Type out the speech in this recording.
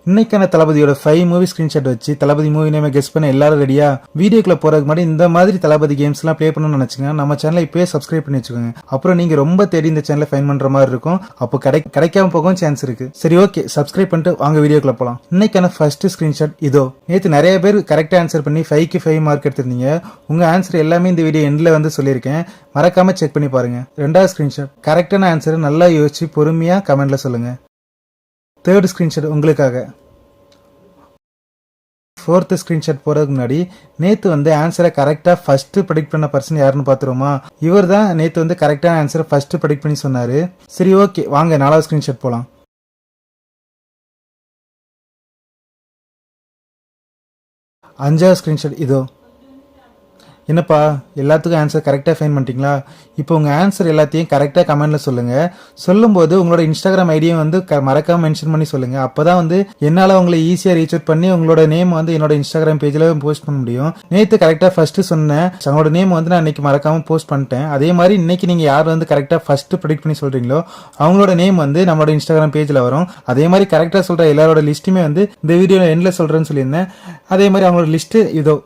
இன்னைக்கான தளபதியோட 5 movie screenshot வச்சு தளபதி மூவி நேம் கெஸ் பண்ண எல்லாரும் ரெடியா? வீடியோக்குள்ள போறதுக்கு முன்னாடி இந்த மாதிரி தளபதி கேம்ஸ் எல்லாம் ப்ளே பண்ணணும்னு நினைச்சுங்க நம்ம சேனலை இப்பவே சப்ஸ்கிரைப் பண்ணி வச்சுக்கோங்க. அப்புறம் நீங்க ரொம்ப தேடி இந்த சேனலை ஃபைன் பண்ற மாதிரி இருக்கும். அப்போ கிடைக்காம போகவும் சான்ஸ் இருக்கு. சரி, ஓகே, சப்ஸ்கிரைப் பண்ணிட்டு வாங்க வீடியோக்குள்ள போலாம். இன்னைக்கான ஃபர்ஸ்ட் ஸ்கிரீன்ஷாட் இதோ. நேத்து நிறைய பேர் கரெக்டா ஆன்சர் பண்ணி 5க்கு 5 மார்க் எடுத்திருந்தீங்க. உங்க ஆன்சர் எல்லாமே இந்த வீடியோ எண்ட்ல வந்து சொல்லியிருக்கேன், மறக்காம செக் பண்ணி பாருங்க. ரெண்டாவது ஸ்கிரீன்ஷாட் கரெக்டான ஆன்சரை நல்லா யோசிச்சு பொறுமையா கமெண்ட்ல சொல்லுங்க. தேர்ட் ஸ்கிரீன்ஷாட் உங்களுக்காக. ஃபோர்த் ஸ்கிரீன்ஷாட் போறதுக்கு முன்னாடி நேத்து வந்து ஆன்சரை கரெக்டா ஃபர்ஸ்ட் ப்ரெடிக்ட் பண்ண பர்சன் யாருன்னு பாத்துருவோமா? இவர் தான் நேத்து வந்து கரெக்டான ஆன்சரை ஃபர்ஸ்ட் ப்ரெடிக்ட் பண்ணி சொன்னாரு. சரி, ஓகே, வாங்க நாலாவது ஸ்கிரீன்ஷாட் போலாம். அஞ்சாவது ஸ்கிரீன்ஷாட் இதோ. என்னப்பா எல்லாத்துக்கும் ஆன்சர் கரெக்டாக ஃபைன் பண்ணிட்டீங்களா? இப்போ உங்கள் ஆன்சர் எல்லாத்தையும் கரெக்டாக கமெண்ட்ல சொல்லுங்கள். சொல்லும்போது உங்களோட இன்ஸ்டாகிராம் ஐடியும் வந்து மறக்காம மென்ஷன் பண்ணி சொல்லுங்கள். அப்போ தான் வந்து என்னால் உங்களை ஈஸியாக ரீச் அவுட் பண்ணி உங்களோட நேம் வந்து என்னோட இன்ஸ்டாகிராம் பேஜில் போஸ்ட் பண்ண முடியும். நேற்று கரெக்டாக ஃபர்ஸ்ட் சொன்னேன், அவங்களோட நேம் வந்து நான் இன்னைக்கு மறக்காம போஸ்ட் பண்ணிட்டேன். அதே மாதிரி இன்னைக்கு நீங்கள் யார் வந்து கரெக்டாக ஃபர்ஸ்ட் ப்ரெடிக்ட் பண்ணி சொல்கிறீங்களோ அவங்களோட நேம் வந்து நம்மளோட இன்ஸ்டாகிராம் பேஜில் வரும். அதே மாதிரி கரெக்டாக சொல்கிற எல்லாரோட லிஸ்ட்டுமே வந்து இந்த வீடியோ எண்டில் சொல்கிறேன்னு சொல்லியிருந்தேன். அதே மாதிரி அவங்களோட லிஸ்ட்டு இதோ.